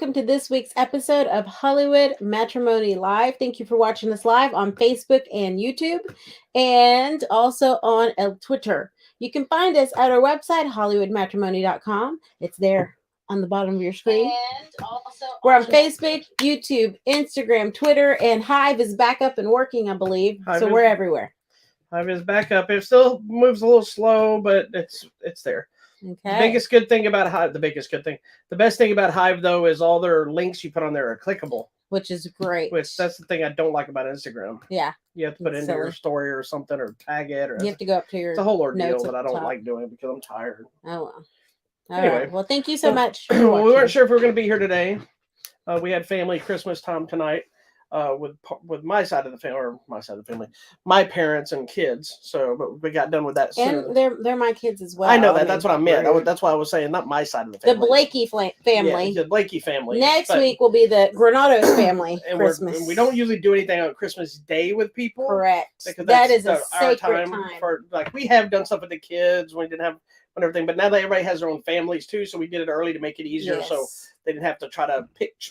welcome to this week's episode of Hollywood Matrimony Live. Thank you for watching us live on Facebook and YouTube and also on Twitter. You can find us at our website, hollywoodmatrimony.com. It's there on the bottom of your screen. And also we're on Facebook, YouTube, Instagram, Twitter, and Hive is back up and working, I believe. So we're everywhere. Hive is back up. It still moves a little slow, but it's there. Okay. The biggest good thing about Hive, the best thing about Hive though is all their links you put on there are clickable, which is great. Which that's the thing I don't like about Instagram. Yeah, you have to put it into your story or something or tag it, or you have to go up to your. It's a whole ordeal that I don't like doing because I'm tired. Oh well. Anyway, right. Well, thank you so much. Well, we weren't sure if we were going to be here today. We had family Christmas time tonight. With my side of the family, my parents and kids. So, but we got done with that soon. And they're my kids as well. I know that. That's what I meant. That's why I was saying not my side of the family. The Blakey family. Yeah, the Blakey family. Next week will be the Granados family Christmas. We don't usually do anything on Christmas Day with people. Correct. That is a sacred time. For we have done stuff with the kids. We didn't have everything, but now that everybody has their own families too, so we did it early to make it easier. Yes. So they didn't have to try to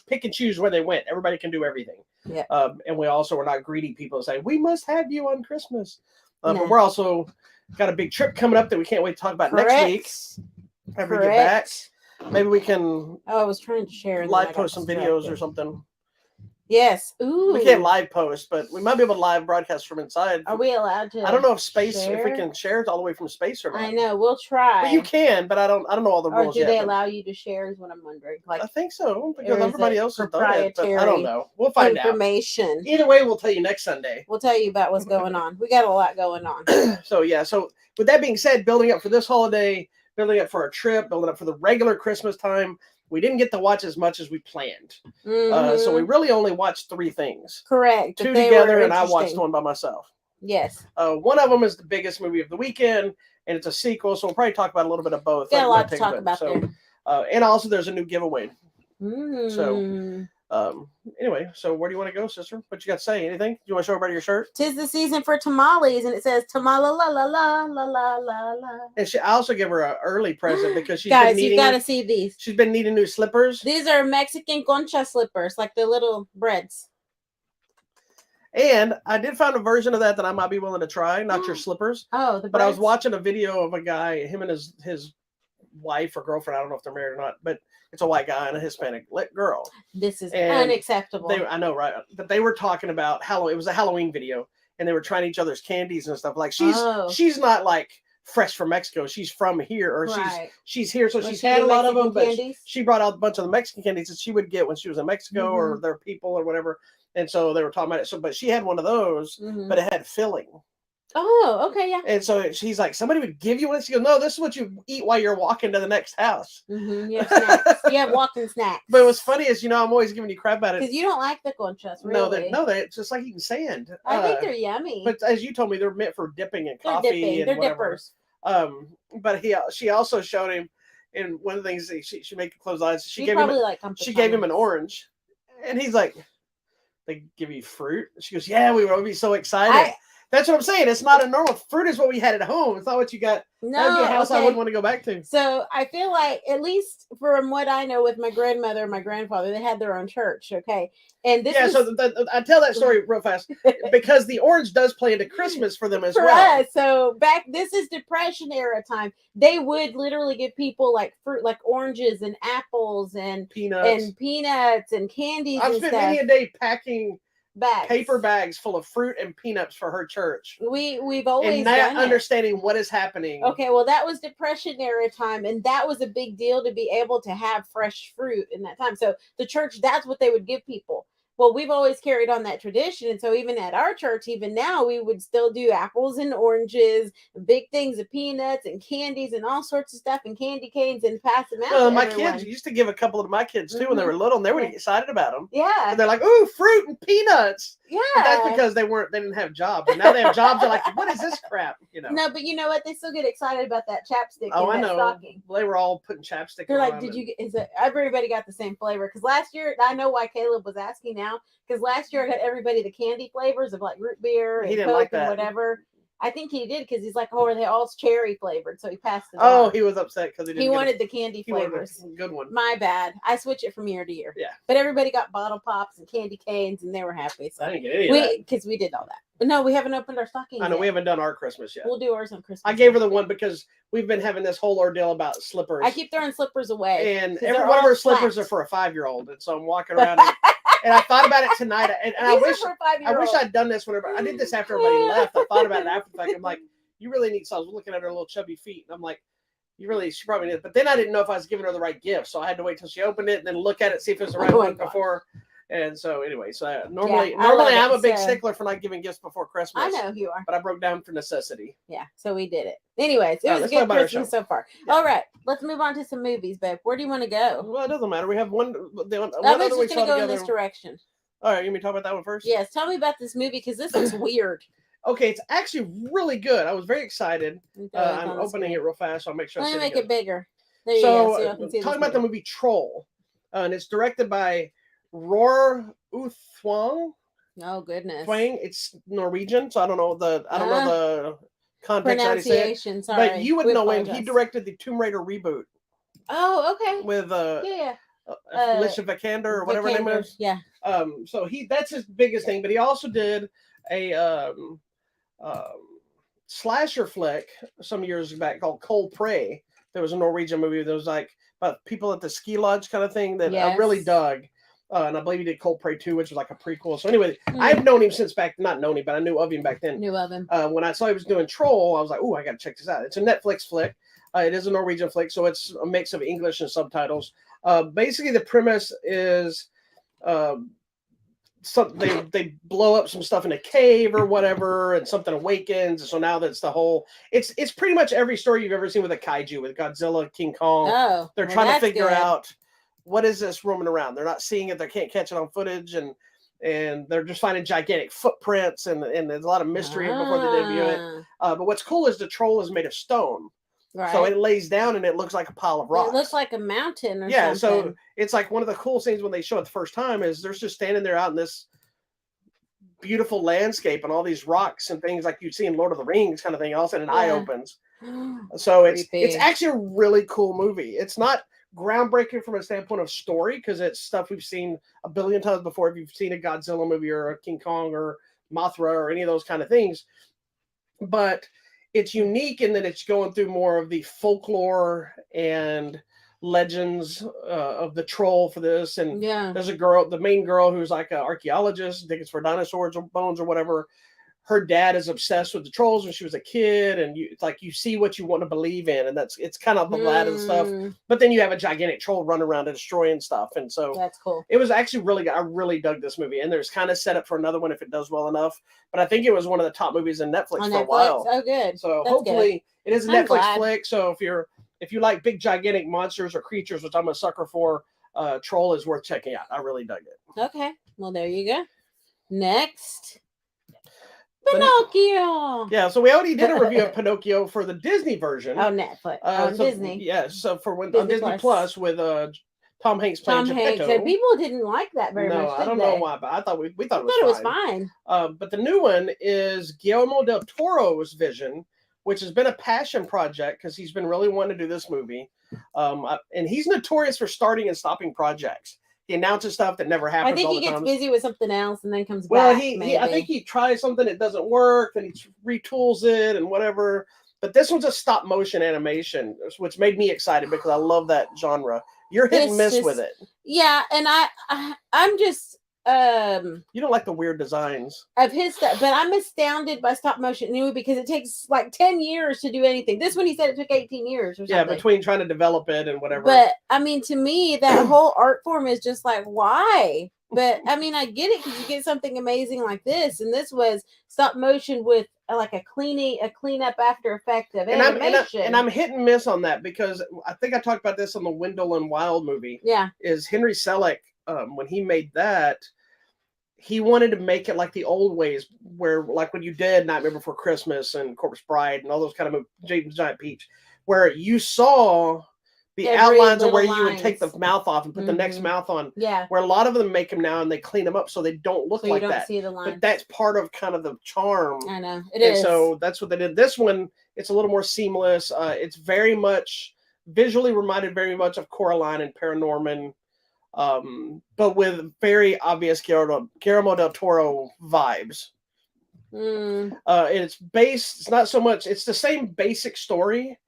pick and choose where they went. Everybody can do everything. Yeah. And we also were not greedy people saying we must have you on Christmas. No. But we're also got a big trip coming up that we can't wait to talk about next week. After we get back, maybe we can. Oh, I was trying to share live post some videos or something. Yes. Ooh. We can't live post, but we might be able to live broadcast from inside. Are we allowed to? I don't know if we can share it all the way from space or not. I know. We'll try. But you can, but I don't know all the rules yet. Or do they allow you to share is what I'm wondering. I think so, because everybody else has done it, but I don't know. We'll find out. Information. Either way, we'll tell you next Sunday. We'll tell you about what's going on. We got a lot going on. So with that being said, building up for this holiday, building up for our trip, building up for the regular Christmas time, we didn't get to watch as much as we planned. Mm-hmm. So we really only watched 3 things. Correct. 2 together, and I watched one by myself. Yes. One of them is the biggest movie of the weekend, and it's a sequel, so we'll probably talk about a little bit of both. Got a lot to talk about there. And also, there's a new giveaway. Mm. So, anyway, so where do you want to go, sister? What you got to say? Anything? Do you want to show everybody your shirt? 'Tis the season for tamales, and it says tamala la la la la la la la. And I also give her an early present because she's Guys, been needing. You got to see these. She's been needing new slippers. These are Mexican concha slippers, like the little breads. And I did find a version of that I might be willing to try. Not your slippers. Oh, the breads. But I was watching a video of a guy, him and his wife or girlfriend. I don't know if they're married or not, but it's a white guy and a Hispanic girl. This is unacceptable. I know, right? But they were talking about Halloween. It was a Halloween video, and they were trying each other's candies and stuff. Like she's not like fresh from Mexico. She's from here, or she's here, so she's had a lot of them. But she brought out a bunch of the Mexican candies that she would get when she was in Mexico or their people or whatever. And so they were talking about it. So, but she had one of those, but it had filling. Oh, okay, yeah. And so she's like, somebody would give you one. She goes, no, this is what you eat while you're walking to the next house. Mm-hmm. You have snacks. You have walking snacks. But what's funny is, I'm always giving you crap about it. Because you don't like the conchas, really. No, it's just like eating sand. I think they're yummy. But as you told me, they're meant for dipping in coffee. They're dippers. But she also showed him, and one of the things she made close eyes. She gave him an orange, and he's like, they give you fruit? She goes, yeah, we would be so excited. That's what I'm saying. It's not a normal fruit is what we had at home. It's not what you got at your house. I wouldn't want to go back to. So I feel like, at least from what I know with my grandmother and my grandfather, they had their own church. Okay. And this so I tell that story real fast because the orange does play into Christmas for them as well. Us. So this is Depression era time. They would literally give people like fruit, like oranges and apples and peanuts and candies. I've spent many a day packing bags. Paper bags full of fruit and peanuts for her church. We've always and not understanding what is happening. Okay, well, that was Depression era time, and that was a big deal to be able to have fresh fruit in that time. So the church, that's what they would give people. Well, we've always carried on that tradition. And so even at our church, even now, we would still do apples and oranges, big things of peanuts and candies and all sorts of stuff and candy canes and pass them out. Well, my kids used to give a couple of my kids too when they were little, and they would get excited about them. Yeah. And they're like, ooh, fruit and peanuts. Yeah. But that's because they didn't have jobs. And now they have jobs. They're like, what is this crap? No, but you know what? They still get excited about that chapstick. Oh, I know. Stocking. Well, they were all putting chapstick They're like, everybody got the same flavor? Because last year, I know why Caleb was asking now, because last year I got everybody the candy flavors of like root beer and Coke and whatever. I think he did because he's like, oh, are they all cherry flavored? So he passed it Oh, on. he was upset because he wanted the candy flavors. Good one. My bad. I switch it from year to year. Yeah. But everybody got bottle pops and candy canes, and they were happy. So I didn't get any of that. Because we did all that. But no, we haven't opened our stockings I know, yet. we haven't done our Christmas yet. We'll do ours on Christmas. I gave her the one because we've been having this whole ordeal about slippers. I keep throwing slippers away. And every one of her slippers are for a 5-year-old. And so I'm walking around and I thought about it tonight. And I wish I'd done this whenever I did this after everybody left. I thought about it after the fact. I'm like, you really need. So I was looking at her little chubby feet, and I'm like, she probably needs. But then I didn't know if I was giving her the right gift, so I had to wait till she opened it and then look at it, see if it was the right one before. And so anyway, normally I'm a big stickler for not giving gifts before Christmas. I know you are, but I broke down for necessity. Yeah, so we did it. Anyways, it was a good Christmas so far. Yeah. All right, let's move on to some movies, babe. Where do you want to go? Well, it doesn't matter. We have one. I'm just going to go in this direction. All right, you want me to talk about that one first? Yes, tell me about this movie because this looks weird. Okay, it's actually really good. I was very excited. I'm opening it real fast, so I'll make sure. Let me make it bigger. There you go. So talking about the movie Troll, and it's directed by Roar Uthwang. Oh goodness. Thwang. It's Norwegian, so I don't know the context. Pronunciation. Sorry, but you would know him. He directed the Tomb Raider reboot. Oh, okay. With Alicia Vikander or whatever her name is. Yeah. So that's his biggest thing, but he also did a slasher flick some years back called Cold Prey. There was a Norwegian movie that was like about people at the ski lodge kind of thing that I really dug. And I believe he did Cold Prey 2, which was like a prequel. So anyway, I've known him since not known him, but I knew of him back then. Knew of him. When I saw he was doing Troll, I was like, oh, I got to check this out. It's a Netflix flick. It is a Norwegian flick, so it's a mix of English and subtitles. Basically, the premise is they blow up some stuff in a cave or whatever, and something awakens. And so now that's the whole. It's pretty much every story you've ever seen with a kaiju, with Godzilla, King Kong. Oh, they're trying to figure out what is this roaming around. They're not seeing it. They can't catch it on footage, and they're just finding gigantic footprints, and there's a lot of mystery before they debut it. But what's cool is the troll is made of stone. Right. So it lays down and it looks like a pile of rocks. It looks like a mountain or something. Yeah, so it's like one of the cool scenes when they show it the first time is they're just standing there out in this beautiful landscape and all these rocks and things like you'd see in Lord of the Rings kind of thing. All of a sudden an eye opens. So it's actually a really cool movie. It's not groundbreaking from a standpoint of story because it's stuff we've seen a billion times before. If you've seen a Godzilla movie or a King Kong or Mothra or any of those kind of things. But it's unique in that it's going through more of the folklore and legends of the troll for this. And there's a girl, the main girl, who's like an archaeologist, digging for dinosaurs or bones or whatever. Her dad is obsessed with the trolls when she was a kid, and you see what you want to believe in, and it's kind of the lad and stuff. But then you have a gigantic troll run around and destroying stuff, and so that's cool. It was actually really good. I really dug this movie, and there's kind of set up for another one if it does well enough. But I think it was one of the top movies in Netflix for a while. Oh, good. So that's hopefully it is a Netflix flick. So if you like big gigantic monsters or creatures, which I'm a sucker for, Troll is worth checking out. I really dug it. Okay, well there you go. Next. Pinocchio. Yeah, so we already did a review of Pinocchio for the Disney version. Oh, Netflix. Disney. Yeah, so on Disney Plus with Tom Hanks playing Geppetto. So people didn't like that very much. No, I don't know why, but I thought we thought it was fine. But the new one is Guillermo del Toro's vision, which has been a passion project because he's been really wanting to do this movie. And he's notorious for starting and stopping projects. He announces stuff that never happens. I think he gets busy with something else and then comes back. Well, I think he tries something that doesn't work, and he retools it and whatever. But this one's a stop motion animation, which made me excited because I love that genre. You're hit and miss with it. Yeah, and I'm just you don't like the weird designs of his stuff, but I'm astounded by stop motion anyway because it takes like 10 years to do anything. This one he said it took 18 years or something. Yeah, between trying to develop it and whatever. But I mean, to me, that whole art form is just like, why? But I mean, I get it because you get something amazing like this, and this was stop motion with like a cleanup after effect of animation. And I'm hit and miss on that because I think I talked about this on the Wendell and Wild movie. Yeah, is Henry Selick. When he made that, he wanted to make it like the old ways, where like when you did Nightmare Before Christmas and Corpse Bride and all those kind of James Giant Peach, where you saw the Every outlines of where little you would take the lines. mouth off and put the next mouth on. Yeah. Where a lot of them make them now and they clean them up so they don't look So like you don't that. see the lines. But that's part of kind of the charm. I know. It is. So that's what they did. This one, it's a little more seamless. It's very much visually reminded very much of Coraline and Paranorman. But with very obvious Guillermo del Toro vibes. It's not so much, it's the same basic story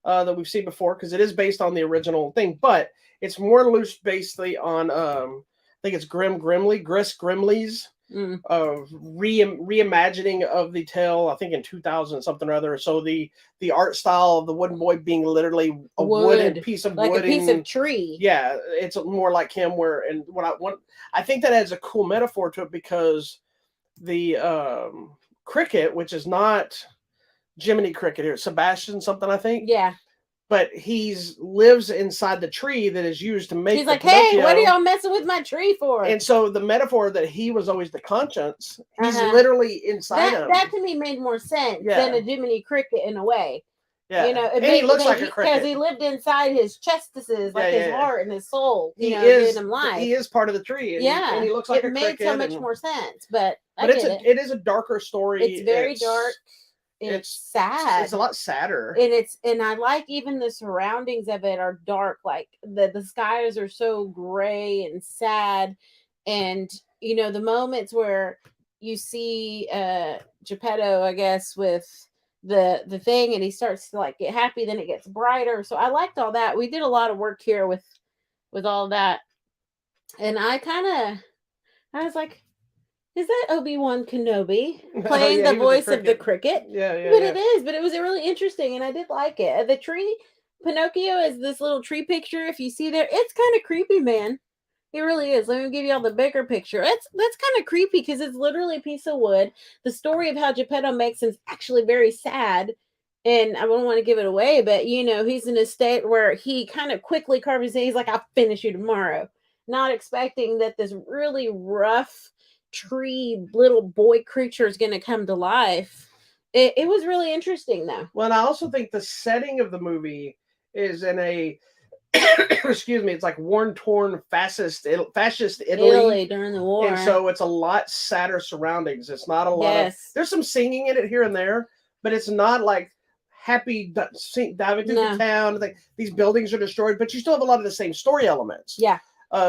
that we've seen before because it is based on the original thing, but it's more loose basically on, I think it's Gris Grimley's reimagining of the tale, I think in 2000 something or other. So the art style of the wooden boy being literally a wooden piece of like wood, a piece of tree. Yeah, it's more like him. I think that adds a cool metaphor to it because the cricket, which is not Jiminy Cricket here, Sebastian something, I think. Yeah. But lives inside the tree that is used to make. He's like, Pinocchio. Hey, what are y'all messing with my tree for? And so the metaphor that he was always the conscience, he's literally inside him. That to me made more sense than a Jiminy Cricket in a way. Yeah, and he looks like a cricket because he lived inside his chestises, like his heart and his soul. Giving him life. He is part of the tree. And and he looks like a cricket. It made so much more sense, but it is a darker story. It's very dark. It's sad. It's a lot sadder. And I like even the surroundings of it are dark. Like the skies are so gray and sad. And the moments where you see Geppetto, I guess, with the thing, and he starts to like get happy, then it gets brighter. So I liked all that. We did a lot of work here with all that. And I was like, is that Obi-Wan Kenobi playing the voice of the cricket? Yeah. But it is. But it was really interesting, and I did like it. The tree, Pinocchio is this little tree picture. If you see there, it's kind of creepy, man. It really is. Let me give you all the bigger picture. That's kind of creepy because it's literally a piece of wood. The story of how Geppetto makes him is actually very sad, and I don't want to give it away, but he's in a state where he kind of quickly carves his. He's like, "I'll finish you tomorrow," not expecting that this really rough tree little boy creature is going to come to life. It was really interesting though. Well, and I also think the setting of the movie is in a excuse me, it's like torn fascist Italy during the war, and so it's a lot sadder surroundings. It's not a lot of, there's some singing in it here and there, but it's not like happy diving through the town. Like these buildings are destroyed, but you still have a lot of the same story elements. Yeah.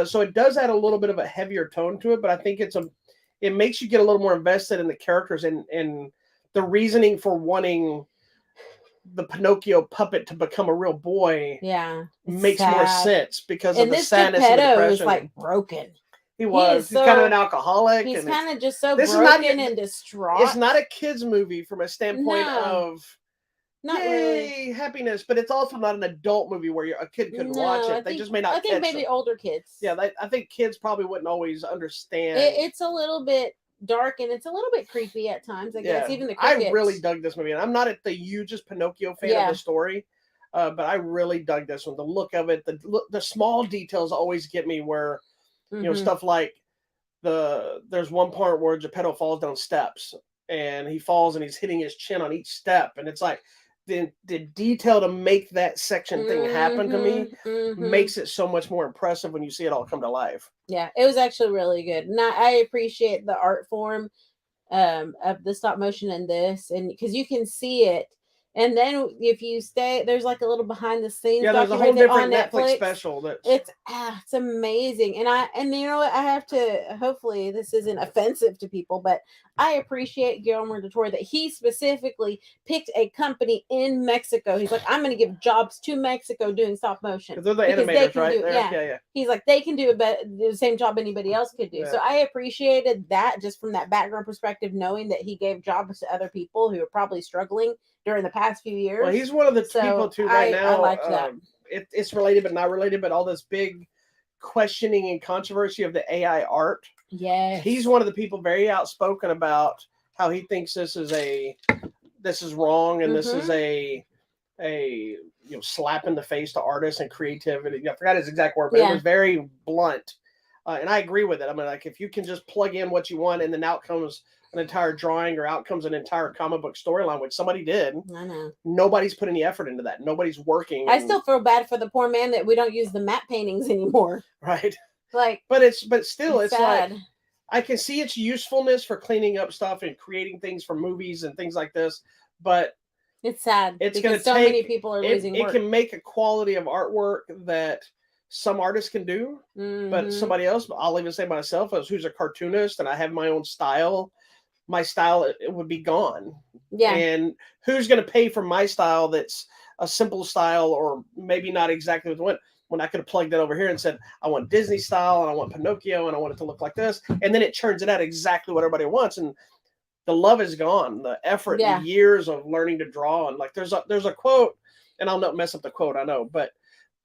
So it does add a little bit of a heavier tone to it, but I think it makes you get a little more invested in the characters and the reasoning for wanting the Pinocchio puppet to become a real boy. Yeah, makes more sense because of the sadness Geppetto and the depression. Is like broken. He's kind of an alcoholic. He's kind of just so broken and distraught. It's not a kid's movie from a standpoint of really happiness, but it's also not an adult movie where a kid couldn't watch it. They just may not. I think maybe older kids. Yeah, I think kids probably wouldn't always understand. It's a little bit dark and it's a little bit creepy at times. I guess even the crickets. I really dug this movie, and I'm not the hugest Pinocchio fan of the story, but I really dug this one. The look of it, the small details always get me. Where stuff like there's one part where Geppetto falls down steps, and he falls and he's hitting his chin on each step, and it's like. The detail to make that section thing happen to me makes it so much more impressive when you see it all come to life. Yeah, it was actually really good. And I appreciate the art form of the stop motion in this, and because you can see it. And then if you stay, there's like a little behind the scenes. Yeah, there's a whole different Netflix special. It's amazing. And you know what? I have to. Hopefully, this isn't offensive to people, but I appreciate Guillermo del Toro that he specifically picked a company in Mexico. He's like, I'm going to give jobs to Mexico doing stop motion. They're the animators, right? Yeah. He's like, they can do the same job anybody else could do. Yeah. So I appreciated that just from that background perspective, knowing that he gave jobs to other people who are probably struggling during the past few years. Well, he's one of the people too right now. I like that. It's related but not related, but all this big questioning and controversy of the AI art. Yes. He's one of the people very outspoken about how he thinks this is wrong and this is a slap in the face to artists and creativity. I forgot his exact word, but it was very blunt. And I agree with it. I mean, like if you can just plug in what you want and then out comes an entire drawing or out comes an entire comic book storyline, which somebody did. I know. Nobody's put any effort into that. Nobody's working. I still feel bad for the poor man that we don't use the matte paintings anymore. Right. Like, but still it's sad. like I can see its usefulness for cleaning up stuff and creating things for movies and things like this, but it's sad. It's going to so many people are losing work. It can make a quality of artwork that some artists can do, but somebody else, I'll even say myself, as who's a cartoonist and I have my own style, my style it would be gone. Yeah. And who's going to pay for my style that's a simple style or maybe not exactly what when I could have plugged that over here and said, I want Disney style and I want Pinocchio and I want it to look like this. And then it turns it out exactly what everybody wants. And the love is gone. The effort, the years of learning to draw. And like, there's a quote, and I'll not mess up the quote, I know, but,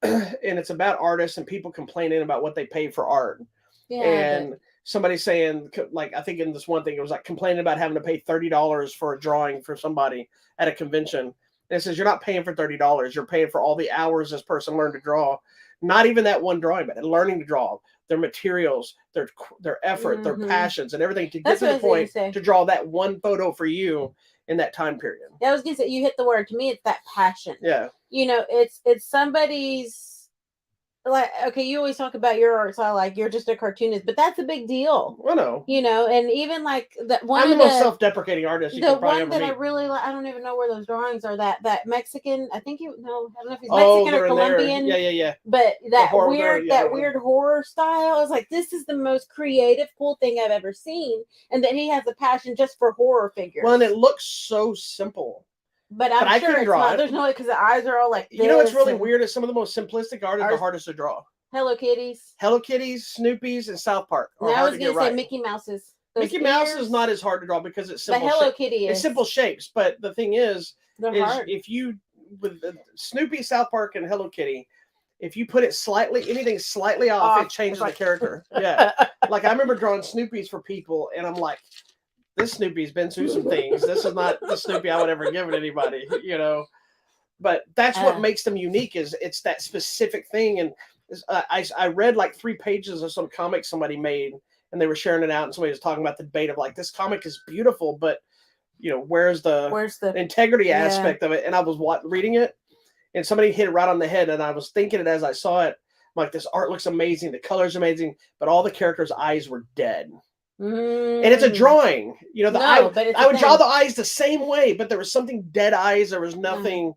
and it's about artists and people complaining about what they pay for art. Yeah. And somebody saying, like, I think in this one thing, it was like complaining about having to pay $30 for a drawing for somebody at a convention. And it says, you're not paying for $30. You're paying for all the hours this person learned to draw. Not even that one drawing, but learning to draw, their materials, their effort, their passions, and everything to get to the point to draw that one photo for you in that time period. Yeah, I was gonna say, you hit the word. To me, it's that passion. Yeah. You know, it's somebody's, like, okay, you always talk about your art style like you're just a cartoonist, but that's a big deal. I know. You know, and even like that one. I'm the most self-deprecating artist you can probably ever meet. The one that I really like, I don't even know where those drawings are. That Mexican, I don't know if he's Mexican or Colombian. Yeah. But that weird horror style is like, this is the most creative, cool thing I've ever seen. And then he has a passion just for horror figures. Well, and it looks so simple. But I'm sure it's not. There's no way, because the eyes are all like this. You know what's really weird is some of the most simplistic art is the hardest to draw. Hello Kitties, Snoopy's, and South Park. Now I was going to say Mickey Mouse's. Mickey Mouse is not as hard to draw because it's simple. The Hello Kitty it's simple shapes, but the thing is hard. If you with Snoopy, South Park, and Hello Kitty, if you put it anything slightly off, it changes the character. Yeah, like I remember drawing Snoopy's for people, and I'm like, this Snoopy's been through some things. This is not the Snoopy I would ever give it anybody, you know. But that's what makes them unique. Is it's that specific thing. And I read like 3 pages of some comic somebody made, and they were sharing it out, and somebody was talking about the debate of like, this comic is beautiful, but you know, where's the integrity aspect of it? And I was reading it, and somebody hit it right on the head, and I was thinking it as I saw it. I'm like, this art looks amazing, the color's amazing, but all the characters' eyes were dead. And it's a drawing, you know. I would draw the eyes the same way, but there was something dead eyes. There was nothing.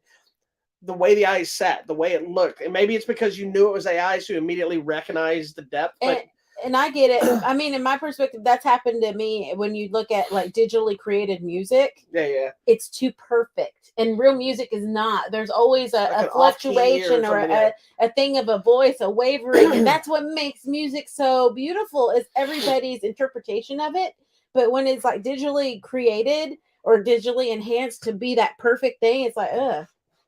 The way the eyes sat, the way it looked, and maybe it's because you knew it was AI, so you immediately recognized the depth. But and I get it. I mean, in my perspective, that's happened to me when you look at like digitally created music. Yeah. It's too perfect, and real music is not. There's always a fluctuation or a thing of a voice, a wavering, and that's what makes music so beautiful. Is everybody's interpretation of it. But when it's like digitally created or digitally enhanced to be that perfect thing, it's like,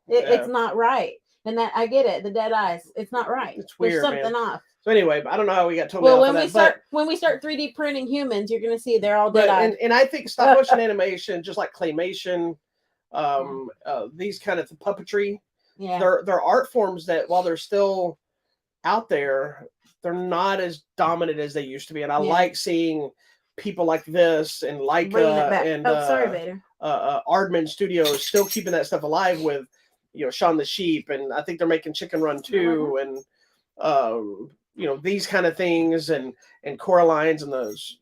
it's not right. And that I get it. The dead eyes, it's not right. It's weird. There's something off. So anyway, I don't know how we got totally off of that. When we start 3D printing humans, you're going to see they're all dead eyes. And I think stop motion animation, just like claymation, these kind of puppetry, they're art forms that while they're still out there, they're not as dominant as they used to be. And I like seeing people like this and Leica and Aardman Studios still keeping that stuff alive with, you know, Shaun the Sheep, and I think they're making Chicken Run 2 and you know, these kind of things, and Coralines and those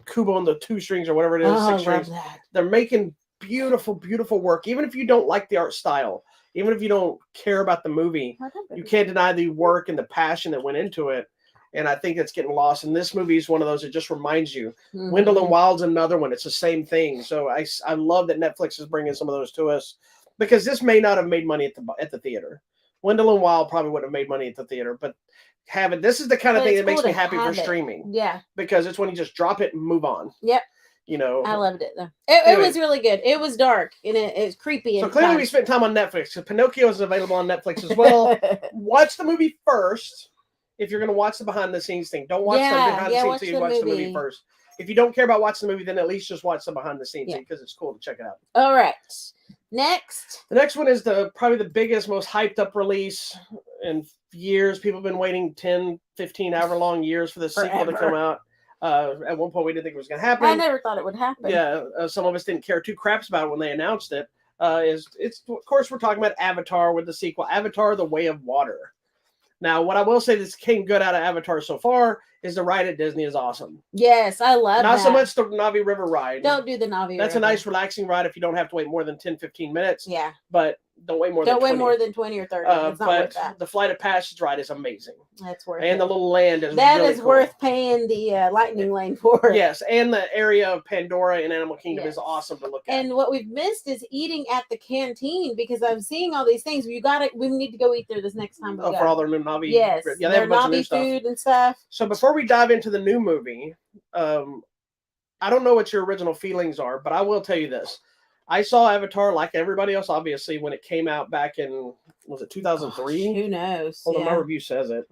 Kubo and the 2 strings or whatever it is, 6 strings. They're making beautiful, beautiful work. Even if you don't like the art style, even if you don't care about the movie, you can't deny the work and the passion that went into it. And I think it's getting lost. And this movie is one of those that just reminds you. Wendell and Wild's another one. It's the same thing. So I love that Netflix is bringing some of those to us, because this may not have made money at the theater. Wendell and Wild probably wouldn't have made money at the theater, but this is the kind of thing that makes me happy for streaming. Yeah. Because it's when you just drop it and move on. Yep. You know. I loved it though. It was really good. It was dark and it's creepy. So clearly we spent time on Netflix. So Pinocchio is available on Netflix as well. Watch the movie first. If you're going to watch the behind the scenes thing, don't watch the behind the scenes until you watch the movie first. If you don't care about watching the movie, then at least just watch the behind the scenes thing, because it's cool to check it out. All right. Next. The next one is probably the biggest, most hyped up release in years. People have been waiting 10, 15 hour long years for this sequel to come out. At one point, we didn't think it was going to happen. I never thought it would happen. Yeah, some of us didn't care two craps about it when they announced it. It's of course we're talking about Avatar with the sequel, Avatar: The Way of Water. Now, what I will say that's came good out of Avatar so far is the ride at Disney is awesome. Yes, I love Not that. so much the Navi River ride. Don't do the Navi River. That's a nice, relaxing ride if you don't have to wait more than 10, 15 minutes. Yeah. But don't wait more than 20. Don't wait more than 20 or 30. It's not worth that. The Flight of Passage ride is amazing. That's worth it. And the little land is That really is cool. worth paying the lightning lane for. Yes, and the area of Pandora in Animal Kingdom is awesome to look at. And what we've missed is eating at the canteen because I'm seeing all these things. We need to go eat there this next time we go. For all their new Navi. Yes, yeah, they have a bunch of new food stuff. and stuff. So before we dive into the new movie, I don't know what your original feelings are, but I will tell you this. I saw Avatar like everybody else, obviously, when it came out back in, was it 2003? Who knows? Hold on, my review says it.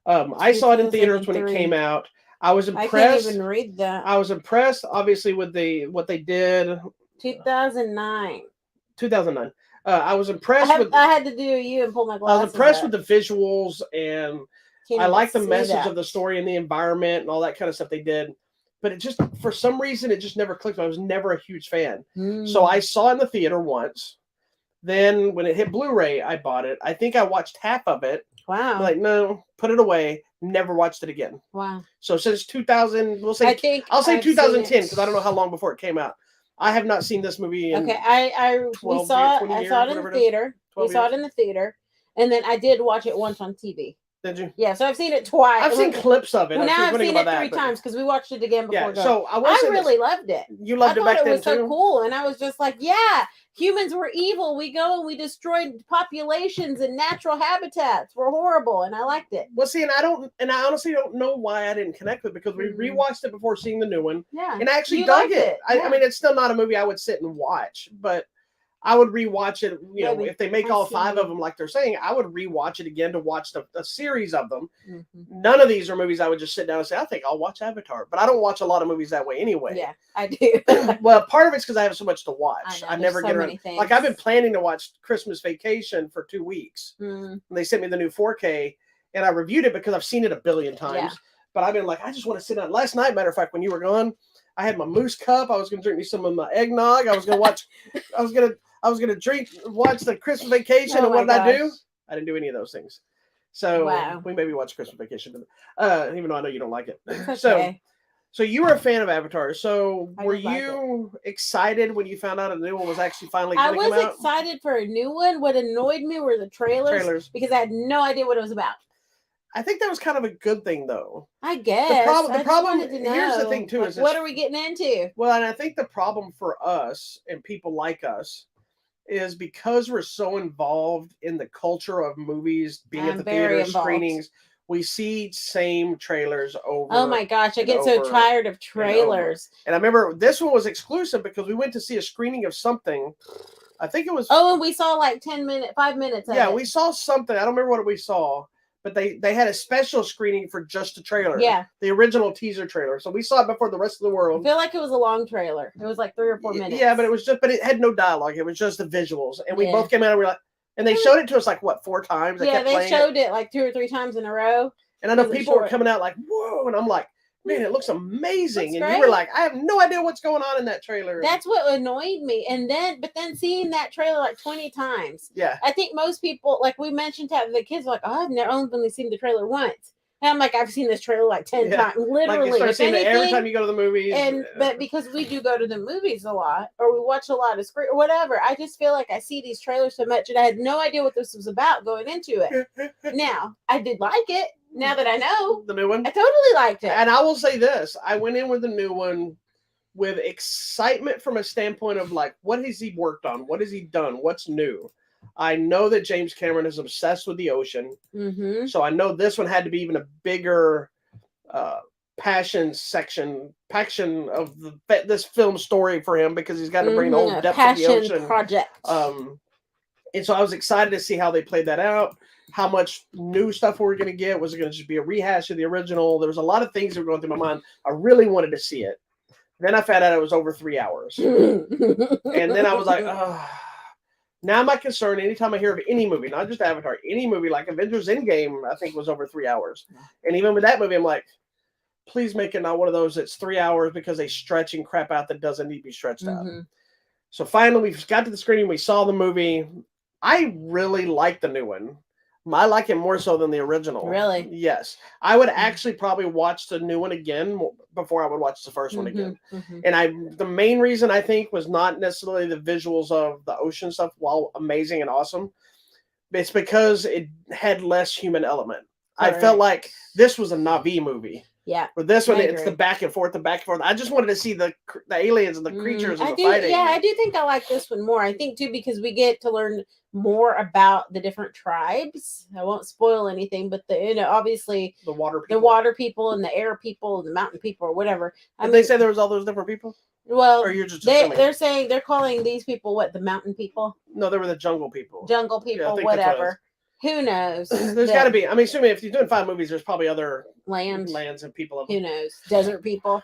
I saw it in theaters when it came out. I was impressed. I can't even read that. I was impressed, obviously, with what they did. 2009. 2009. I was impressed I had to do you and pull my glasses. I was impressed with the visuals, and I like the message of the story and the environment and all that kind of stuff they did. But it just, for some reason, it just never clicked. I was never a huge fan. So I saw it in the theater once. Then when it hit Blu-ray, I bought it. I think I watched half of it. Wow. I'm like, no, put it away. Never watched it again. Wow. So since 2000, I'll say 2010 because I don't know how long before it came out. I have not seen this movie in I saw it in the theater. We saw it in the theater. And then I did watch it once on TV. Did you? Yeah, so I've seen it twice. I've seen clips of it. Well, now I've seen it three times because we watched it again before. Yeah, so I really loved it. You loved it back then too? I thought it was so cool, and I was just like, yeah, humans were evil. We go and we destroyed populations and natural habitats. We're horrible, and I liked it. Well, see, and I honestly don't know why I didn't connect with it because we rewatched it before seeing the new one. Yeah, and I actually dug it. I mean, it's still not a movie I would sit and watch, but I would rewatch it. You know, if they make all 5 of them like they're saying, I would rewatch it again to watch a series of them. None of these are movies I would just sit down and say, I think I'll watch Avatar. But I don't watch a lot of movies that way anyway. Yeah, I do. Well, part of it's because I have so much to watch. I never get around. Like I've been planning to watch Christmas Vacation for 2 weeks. And they sent me the new 4K, and I reviewed it because I've seen it a billion times. Yeah. But I've been like, I just want to sit down. Last night, matter of fact, when you were gone, I had my moose cup. I was going to drink me some of my eggnog. I was going to watch. I was going to watch the Christmas Vacation, and what did I do? I didn't do any of those things. So we maybe watch Christmas Vacation, even though I know you don't like it. Okay. So you were a fan of Avatar. So were you excited when you found out a new one was actually finally going to come out? I was excited for a new one. What annoyed me were the trailers because I had no idea what it was about. I think that was kind of a good thing, though. I guess. The problem here's the thing, too. Is what are we getting into? Well, and I think the problem for us and people like us is because we're so involved in the culture of movies, being at the theater screenings, we see same trailers over. Oh my gosh, I get so tired of trailers. And I remember this one was exclusive because we went to see a screening of something. I think it was. Oh, and we saw like 5 minutes. Yeah, we saw something. I don't remember what we saw. But they had a special screening for just the trailer. Yeah. The original teaser trailer. So we saw it before the rest of the world. I feel like it was a long trailer. It was like 3 or 4 minutes. Yeah, but it had no dialogue. It was just the visuals. And we both came out and we were like, and they showed it to us like, 4 times? They showed it like 2 or 3 times in a row. And I know people were coming out like, whoa. And I'm like, man, it looks amazing. And you were like, I have no idea what's going on in that trailer. That's what annoyed me. But then seeing that trailer like 20 times. Yeah. I think most people, like we mentioned, the kids were like, oh, I've only seen the trailer once. And I'm like, I've seen this trailer like 10 times. Literally. Like you start seeing it every time you go to the movies. But because we do go to the movies a lot, or we watch a lot of screen or whatever, I just feel like I see these trailers so much and I had no idea what this was about going into it. Now, I did like it. Now that I know the new one, I totally liked it. And I will say this: I went in with the new one with excitement from a standpoint of like, what has he worked on? What has he done? What's new? I know that James Cameron is obsessed with the ocean, so I know this one had to be even a bigger passion of this film story for him because he's got to bring the whole depth of the ocean project. And so I was excited to see how they played that out. How much new stuff we were going to get. Was it going to just be a rehash of the original? There was a lot of things that were going through my mind. I really wanted to see it. Then I found out it was over 3 hours. And then I was like, oh. Now my concern, anytime I hear of any movie, not just Avatar, any movie like Avengers Endgame, I think was over 3 hours. And even with that movie, I'm like, please make it not one of those that's 3 hours because they stretching crap out that doesn't need to be stretched out. So finally, we got to the screening. We saw the movie. I really like the new one. I like it more so than the original. Really? Yes. I would actually probably watch the new one again before I would watch the first one again. And the main reason I think was not necessarily the visuals of the ocean stuff, while amazing and awesome. It's because it had less human element. Correct. I felt like this was a Na'vi movie. Yeah. With this one, it's the back and forth, the back and forth. I just wanted to see the aliens and the creatures and the fighting. Yeah, I do think I like this one more. I think, too, because we get to learn more about the different tribes. I won't spoil anything, but obviously the water people and the air people and the mountain people or whatever. Did they say there was all those different people? Well, or you're just they're saying they're calling these people what, the mountain people? No, they were the jungle people. Jungle people, whatever. Who knows? There's got to be. I mean, assuming if you're doing 5 movies, there's probably other lands and people. Who knows? Desert people.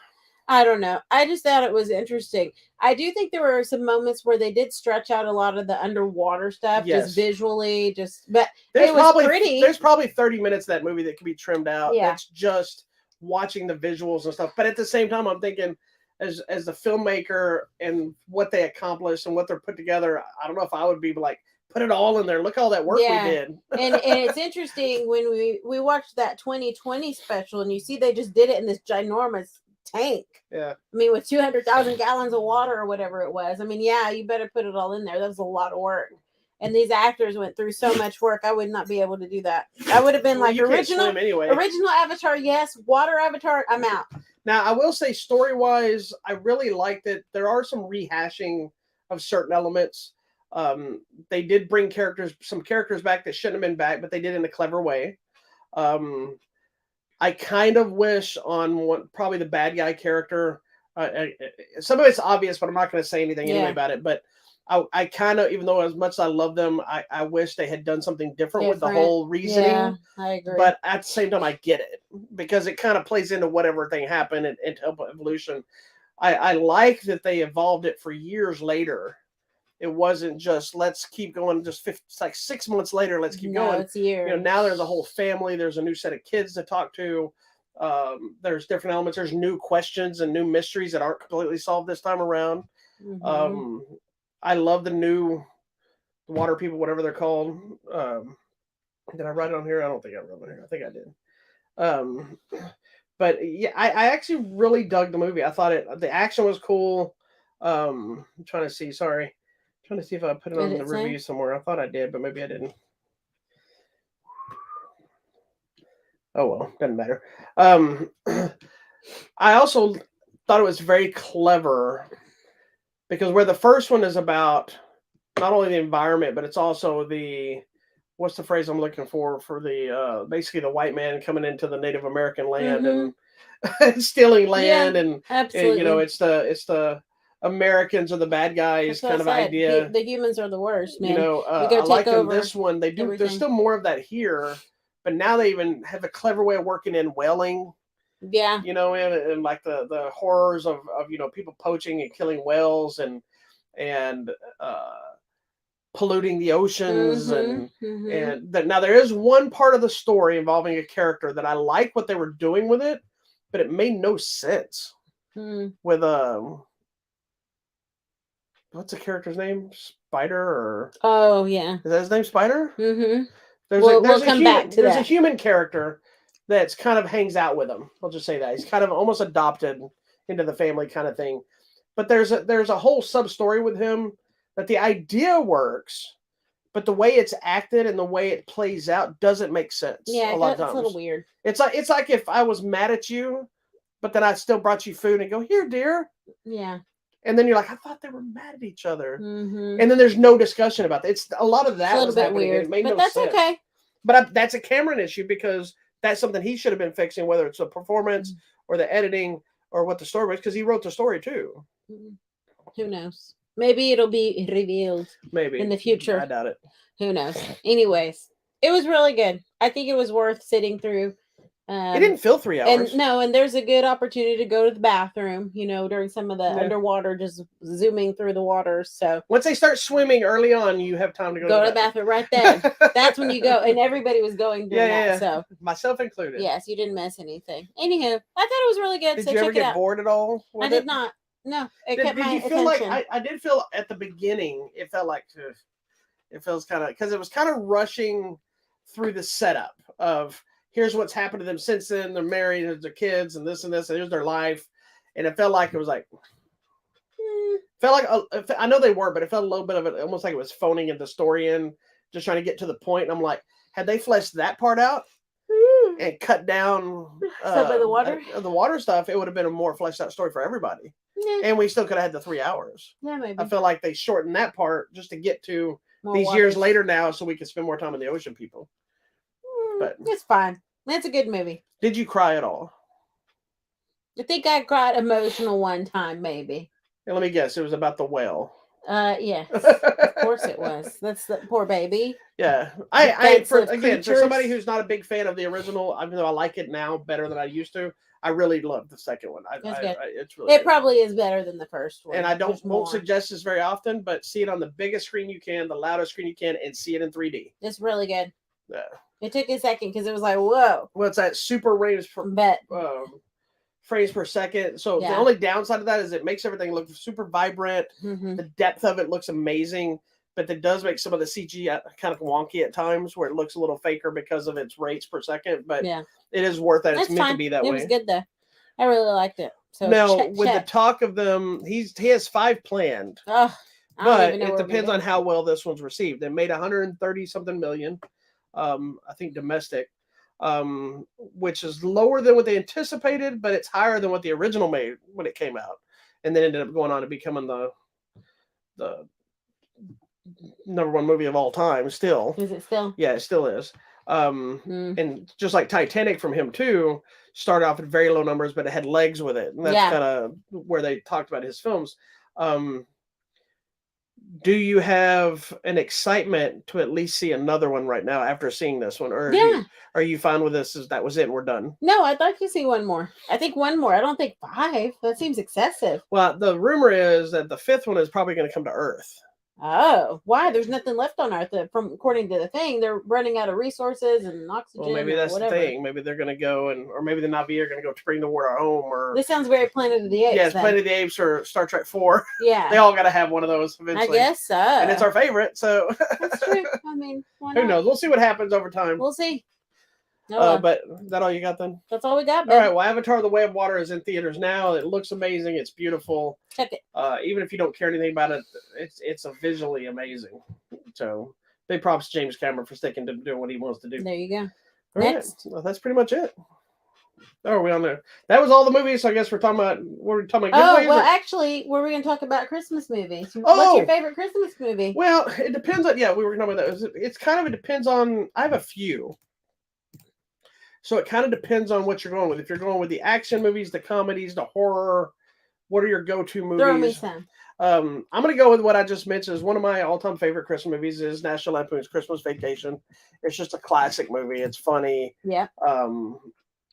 I don't know. I just thought it was interesting. I do think there were some moments where they did stretch out a lot of the underwater stuff, just visually. But it was pretty. There's probably 30 minutes of that movie that can be trimmed out. Yeah. That's just watching the visuals and stuff. But at the same time, I'm thinking, as the filmmaker and what they accomplished and what they're put together, I don't know if I would be like, put it all in there. Look at all that work we did. and it's interesting when we watched that 2020 special and you see they just did it in this ginormous tank. Yeah. I mean, with 200,000 gallons of water or whatever it was. I mean, yeah, you better put it all in there. That was a lot of work. And these actors went through so much work. I would not be able to do that. I would have been original Avatar, yes. Water Avatar, I'm out. Now, I will say story-wise, I really liked it. There are some rehashing of certain elements. They did bring some characters back that shouldn't have been back, but they did in a clever way. I kind of wish on probably the bad guy character. Some of it's obvious, but I'm not going to say anything anyway about it. But I kind of, even though as much as I love them, I wish they had done something different with the whole reasoning. Yeah, I agree. But at the same time, I get it because it kind of plays into whatever thing happened and help evolution. I like that they evolved it for years later. It wasn't just let's keep going. It's like 6 months later, let's keep going. It's years. Now there's a whole family. There's a new set of kids to talk to. There's different elements. There's new questions and new mysteries that aren't completely solved this time around. I love the water people, whatever they're called. Did I write it on here? I don't think I wrote it on here. I think I did. But yeah, I actually really dug the movie. I thought the action was cool. I'm trying to see. Sorry. Trying to see if I put it on the review somewhere. I thought I did, but maybe I didn't. Oh well, doesn't matter. I also thought it was very clever because where the first one is about not only the environment, but it's also what's the phrase I'm looking for the basically the white man coming into the Native American land and stealing land and it's the Americans are the bad guys kind of idea. The humans are the worst, man. I like in this one. They do. There's still more of that here, but now they even have a clever way of working in whaling. Yeah. And like the horrors of people poaching and killing whales and polluting the oceans and now there is one part of the story involving a character that I like what they were doing with it, but it made no sense with what's the character's name? Spider or oh yeah, is that his name? Spider. We'll come back to that. There's a human character that's kind of hangs out with him. I'll just say that he's kind of almost adopted into the family kind of thing. But there's a whole sub story with him that the idea works, but the way it's acted and the way it plays out doesn't make sense. Yeah, a lot of times. It's a little weird. It's like if I was mad at you, but then I still brought you food and go, here, dear. Yeah. And then you're like, I thought they were mad at each other. And then there's no discussion about that. It's a lot of that. It's a little bit weird. It made but no that's sense. Okay. But that's a Cameron issue because that's something he should have been fixing, whether it's the performance or the editing or what the story was, because he wrote the story too. Who knows? Maybe it'll be revealed. Maybe in the future. I doubt it. Who knows? Anyways, it was really good. I think it was worth sitting through. It didn't feel 3 hours. And there's a good opportunity to go to the bathroom, during some of the underwater, just zooming through the waters. So once they start swimming early on, you have time to go to the bathroom right then. That's when you go, and everybody was going during that. So myself included. Yes, you didn't miss anything. Anywho, I thought it was really good. Did so you ever check get bored at all? I did not. No, it kept my Did you feel attention. like I did feel at the beginning? It felt like it feels kind of because it was kind of rushing through the setup of here's what's happened to them since then. They're married, there's their kids, and this, and here's their life. And it felt like it was like, I know they were, but it felt a little bit of it, almost like it was phoning the story in, just trying to get to the point. And I'm like, had they fleshed that part out and cut down some of the water stuff, it would have been a more fleshed out story for everybody. Yeah. And we still could have had the 3 hours. Yeah, maybe. I feel like they shortened that part just to get to more these years later now, so we can spend more time in the ocean, people. But it's fine. It's a good movie. Did you cry at all? I think I cried emotional one time, maybe. And let me guess, it was about the whale. Yes, of course it was. That's the poor baby. Yeah, for somebody who's not a big fan of the original, even though I like it now better than I used to, I really love the second one. It's really. It probably is better than the first one. And I won't suggest this very often, but see it on the biggest screen you can, the loudest screen you can, and see it in 3D. It's really good. Yeah. It took a second because it was like, whoa. Well, it's that super frames per second. So the only downside of that is it makes everything look super vibrant. Mm-hmm. The depth of it looks amazing, but it does make some of the CG kind of wonky at times where it looks a little faker because of its rates per second. But it is worth it. It's meant to be that way. It was good though. I really liked it. So now the talk of them, he has 5 planned. But it depends on how well this one's received. They made 130 something million. I think domestic. Which is lower than what they anticipated, but it's higher than what the original made when it came out, and then ended up going on to becoming the number 1 movie of all time. Still, is it still? Yeah, it still is. And just like Titanic from him too, started off at very low numbers, but it had legs with it, and that's kind of where they talked about his films. Do you have an excitement to at least see another one right now after seeing this one? Or are you fine with this? That was it and we're done? No, I'd like to see one more. I think one more. I don't think 5. That seems excessive. Well, the rumor is that the 5th one is probably going to come to Earth. Oh, why? There's nothing left on Earth. According to the thing, they're running out of resources and oxygen. Well, maybe that's the thing. Maybe they're going to go or maybe the Na'vi are going to go to bring the war home. Or this sounds very Planet of the Apes. Yeah, it's Planet of the Apes or Star Trek 4. Yeah, they all got to have one of those eventually. I guess so. And it's our favorite, so that's true. I mean, who knows? We'll see what happens over time. We'll see. But is that all you got then? That's all we got. All right. Well, Avatar: The Way of Water is in theaters now. It looks amazing. It's beautiful. Check it. Even if you don't care anything about it, it's a visually amazing. So big props to James Cameron for sticking to doing what he wants to do. There you go. All Next. Right. Well, that's pretty much it. Oh, are we on there? That was all the movies. So I guess we're talking about giveaways. Well, actually, were we going to talk about Christmas movies? What's your favorite Christmas movie? Well, it depends on. Yeah, we were talking about that. It's kind of it depends on. I have a few. So it kind of depends on what you're going with. If you're going with the action movies, the comedies, the horror, what are your go-to movies? Throw me some. I'm going to go with what I just mentioned. Is one of my all-time favorite Christmas movies is National Lampoon's Christmas Vacation. It's just a classic movie. It's funny. Yeah.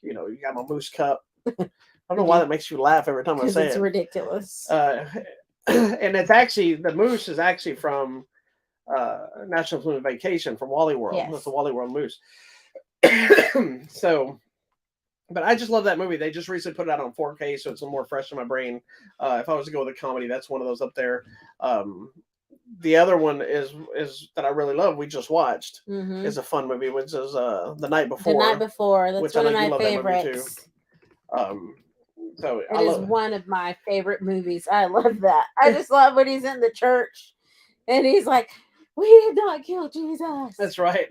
You got my moose cup. I don't know why that makes you laugh every time I say it. It's ridiculous. And it's actually the moose is actually from National Lampoon's Vacation from Wally World. Yes. That's the Wally World moose. So, but I just love that movie. They just recently put it out on 4K, so it's a little more fresh in my brain. If I was to go with a comedy, that's one of those up there. The other one is that I really love. We just watched is a fun movie, which is The Night Before. The Night Before. That's one of my favorites. So it is one of my favorite movies. I love that. I just love when he's in the church and he's like, "We did not kill Jesus." That's right.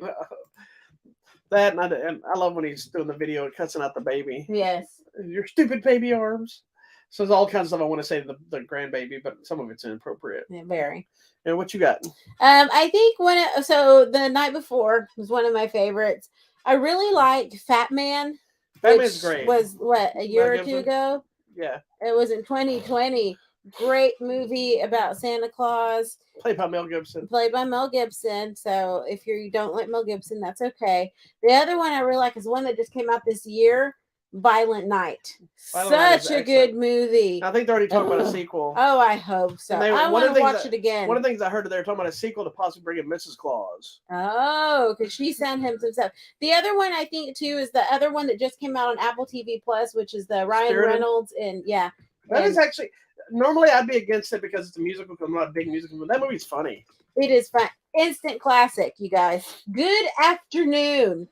That and I love when he's doing the video and cussing out the baby. Yes. Your stupid baby arms. So there's all kinds of stuff I want to say to the grandbaby, but some of it's inappropriate. Yeah, very. And what you got? I think The Night Before was one of my favorites. I really liked Fat Man. Fat Man's great. Was what, a year or two ago? Yeah. It was in 2020. Great movie about Santa Claus. Played by Mel Gibson. Played by Mel Gibson. So if you don't like Mel Gibson, that's okay. The other one I really like is one that just came out this year, Violent Night. Such a good movie. I think they're already talking about a sequel. Oh, I hope so. I want to watch it again. One of the things I heard, they were talking about a sequel to possibly bring in Mrs. Claus. Oh, because she sent him some stuff. The other one I think too is the other one that just came out on Apple TV Plus, which is the Ryan Reynolds and yeah. That is actually normally I'd be against it because it's a musical. I'm not a big musical, but that movie's funny. It is fun. Instant classic, you guys. Good afternoon.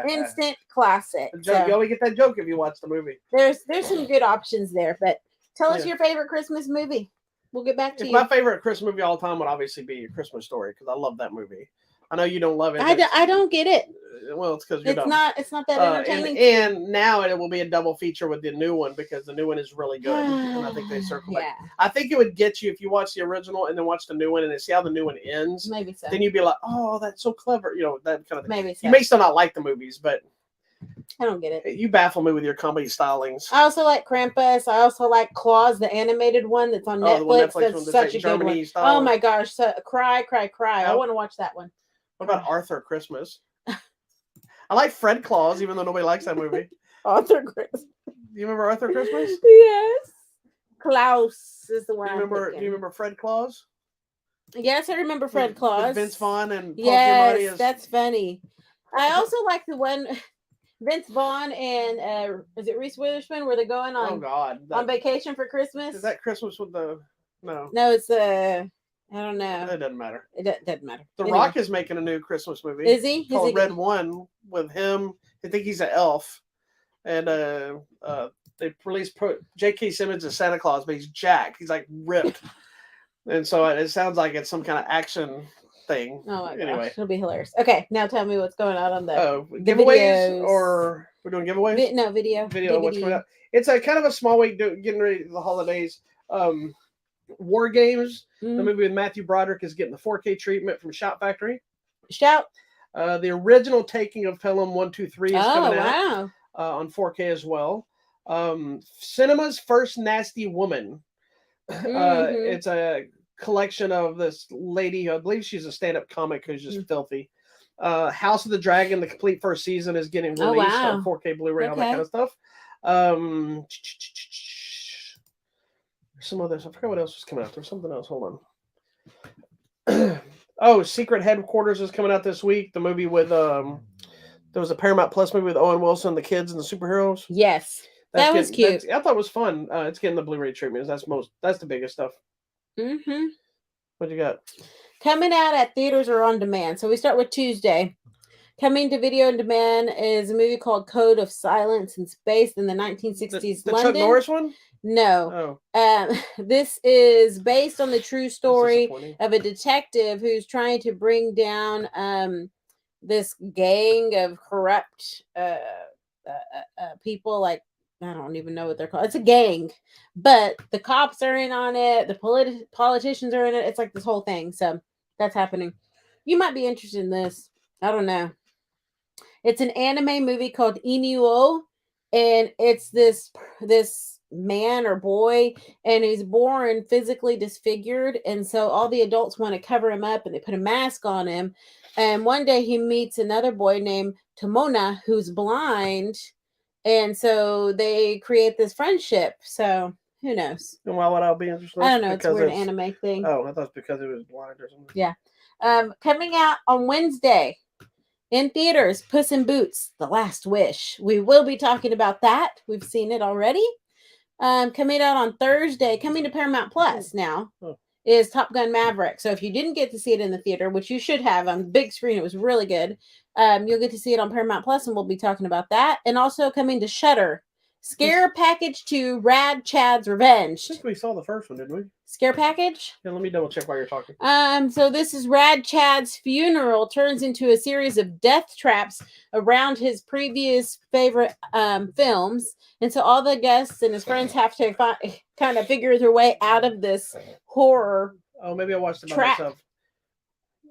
Instant classic. You only get that joke if you watch the movie. There's some good options there, but tell us your favorite Christmas movie. We'll get back to you. My favorite Christmas movie all the time would obviously be A Christmas Story because I love that movie. I know you don't love it. I don't get it. Well, it's because you're dumb. It's not that entertaining. And now it will be a double feature with the new one because the new one is really good. And I think they circle back. I think it would get you if you watch the original and then watch the new one and then see how the new one ends. Maybe so. Then you'd be like, oh, that's so clever. You know, that kind of thing. Maybe so. You may still not like the movies, but I don't get it. You baffle me with your comedy stylings. I also like Krampus. I also like Claus, the animated one that's on Netflix. That's such a good one. Style. Oh my gosh. So, cry. I want to watch that one. What about Arthur Christmas? I like Fred Claus, even though nobody likes that movie. Arthur Christmas. Do you remember Arthur Christmas? Yes. Klaus is the one. Do you remember Fred Claus? Yes, I remember Fred Claus. With Vince Vaughn and Paul Giamatti. Yes, that's funny. I also like the one Vince Vaughn and is it Reese Witherspoon where they're going on on vacation for Christmas? Is that Christmas with the No, it's I don't know. It doesn't matter. It doesn't matter. The Rock is making a new Christmas movie. Is he? Called Red One with him. I think he's an elf. And they released J.K. Simmons as Santa Claus, but he's jacked. He's like ripped. And so it sounds like it's some kind of action thing. Oh my gosh. It'll be hilarious. Okay, now tell me what's going on the giveaways videos. Or we're doing giveaways? No, video. Video, what's coming out. It's a kind of a small way getting ready for the holidays. War Games, the movie with Matthew Broderick, is getting the 4K treatment from Shout Factory. Shout. The original taking of Pelham 1, 2, 3 is coming out on 4K as well. Cinema's First Nasty Woman. It's a collection of this lady. I believe she's a stand-up comic who's just filthy. House of the Dragon, the complete first season, is getting released on 4K Blu-ray, all that kind of stuff. Some others. I forgot what else was coming out. There's something else. Hold on. Secret Headquarters is coming out this week. The movie with there was a Paramount Plus movie with Owen Wilson, the kids and the superheroes. Yes, that was cute. I thought it was fun. It's getting the Blu-ray treatment. That's the biggest stuff. What you got? Coming out at theaters or on demand. So we start with Tuesday. Coming to video on demand is a movie called Code of Silence and Space in the 1960s the London. Chuck Norris one? No. This is based on the true story of a detective who's trying to bring down this gang of corrupt people. Like, I don't even know what they're called. It's a gang, but the cops are in on it. The politicians are in it. It's like this whole thing. So that's happening. You might be interested in this. I don't know. It's an anime movie called Inuo, and it's this man or boy, and he's born physically disfigured, and so all the adults want to cover him up and they put a mask on him. And one day he meets another boy named Tomona who's blind, and so they create this friendship. So who knows? And why would I be interested? I don't know. It's a weird anime thing. Oh, I thought it's because it was blind or something. Yeah. Coming out on Wednesday in theaters, Puss in Boots: The Last Wish. We will be talking about that. We've seen it already. Coming out on Thursday, coming to Paramount Plus now, is Top Gun Maverick. So if you didn't get to see it in the theater, which you should have on the big screen, it was really good. You'll get to see it on Paramount Plus, and we'll be talking about that. And also coming to Shudder, Scare Package 2: Rad Chad's Revenge. I think we saw the first one, didn't we? Scare Package? Yeah, let me double check while you're talking. So this is Rad Chad's funeral turns into a series of death traps around his previous favorite films. And so all the guests and his friends have to kind of figure their way out of this horror. Oh, maybe I watched it by myself.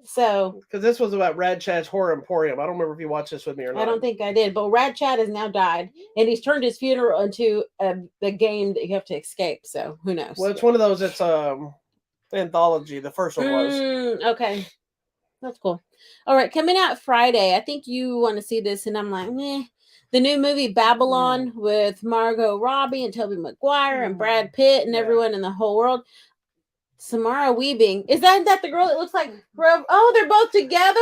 So, because this was about Rad Chad's Horror Emporium. I don't remember if you watched this with me or not. I don't think I did, but Rad Chad has now died, and he's turned his funeral into a game that you have to escape. So who knows? Well, it's one of those. It's anthology. The first one was. Okay, that's cool. All right, coming out Friday. I think you want to see this, and I'm like, meh. The new movie Babylon with Margot Robbie and Tobey Maguire and Brad Pitt and everyone in the whole world. Samara Weaving. Is that the girl that looks like oh, they're both together?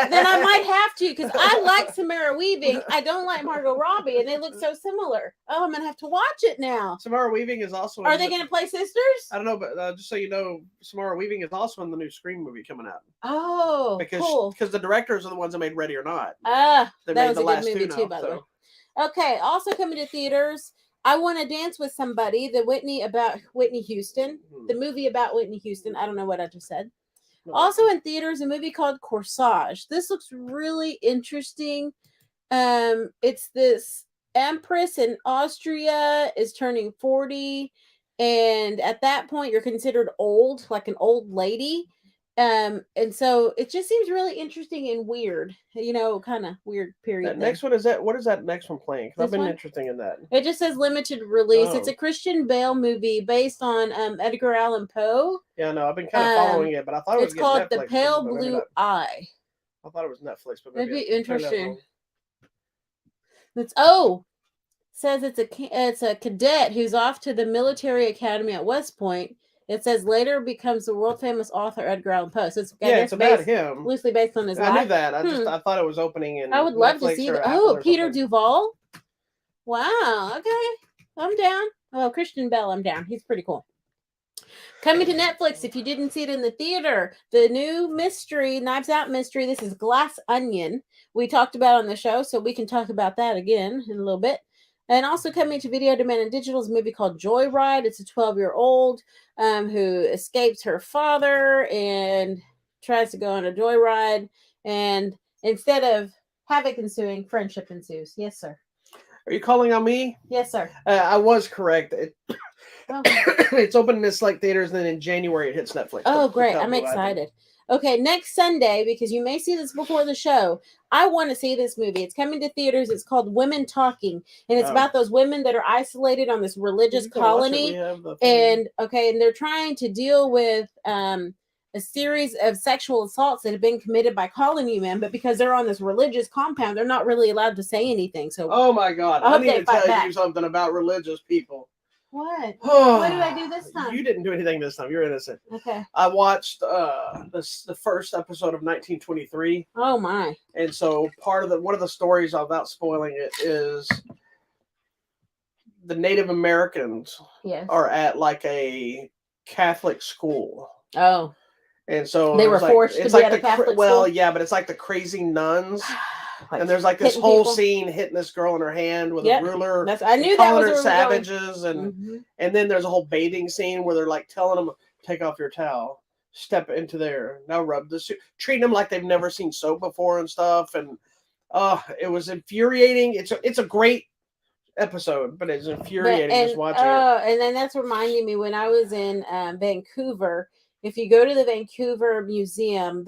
Then I might have to, because I like Samara Weaving. I don't like Margot Robbie, and they look so similar. Oh, I'm gonna have to watch it now. Samara Weaving is also. Are they gonna play sisters? I don't know, but just so you know, Samara Weaving is also in the new Scream movie coming out. Oh, cool. Because the directors are the ones that made Ready or Not. That was a good movie too, by the way. Okay, also coming to theaters. I Want to Dance with Somebody, the about Whitney Houston, the movie about Whitney Houston. I don't know what I just said. Also in theaters, a movie called Corsage. This looks really interesting. It's this empress in Austria is turning 40, and at that point you're considered old, like an old lady. And so it just seems really interesting and weird, kind of weird period. That next one is that. What is that next one playing? Because I've been interested in that. It just says limited release. It's a Christian Bale movie based on Edgar Allan Poe. Yeah, no, I've been kind of following it, but I thought it was called Netflix, The Pale Blue Eye. I thought it was Netflix, but maybe interesting. Says it's a cadet who's off to the military academy at West Point. It says later becomes the world famous author Edgar Allan Poe. So it's about him, loosely based on his life. I knew that. I thought it was opening in. I would love to see that. Peter Duvall. Wow. Okay, I'm down. Oh, Christian Bale, I'm down. He's pretty cool. Coming to Netflix, if you didn't see it in the theater, the new mystery, Knives Out mystery. This is Glass Onion. We talked about on the show, so we can talk about that again in a little bit. And also coming to Video Demand and Digital is a movie called Joyride. It's a 12-year-old who escapes her father and tries to go on a joyride. And instead of havoc ensuing, friendship ensues. Yes, sir. Are you calling on me? Yes, sir. I was correct. It's opening in select theaters, and then in January it hits Netflix. Oh, great. I'm excited. Okay, next Sunday, because you may see this before the show, I want to see this movie. It's coming to theaters. It's called Women Talking, and it's about those women that are isolated on this religious colony. And they're trying to deal with a series of sexual assaults that have been committed by colony men, but because they're on this religious compound, they're not really allowed to say anything. So, oh my God, I need to tell you something about religious people. What? What did I do this time? You didn't do anything this time. You're innocent. Okay. I watched the first episode of 1923. Oh my! And so one of the stories, without spoiling it, is the Native Americans are at like a Catholic school. Oh. And so they were forced to be at a Catholic school. Well, yeah, but it's like the crazy nuns. And there's like this whole scene hitting this girl in her hand with a ruler. I knew that was her savages, and then there's a whole bathing scene where they're like telling them, "Take off your towel, step into there, now rub the suit," treating them like they've never seen soap before and stuff. And it was infuriating. It's a great episode, but it's infuriating just watching it. And then that's reminding me when I was in Vancouver. If you go to the Vancouver Museum,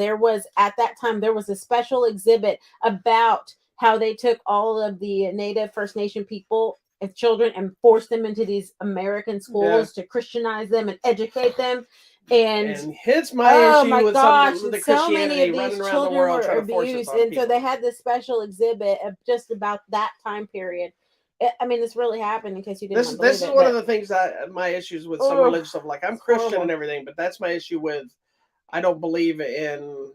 at that time a special exhibit about how they took all of the Native First Nation people and children and forced them into these American schools to Christianize them and educate them. And hits my issue with the Christianity so many of these running around children the world were abused, and so they had this special exhibit of just about that time period. I mean, this really happened. In case you didn't, this is one of the things my issues with some religious stuff. Like I'm Christian and everything, but that's my issue with. I don't believe in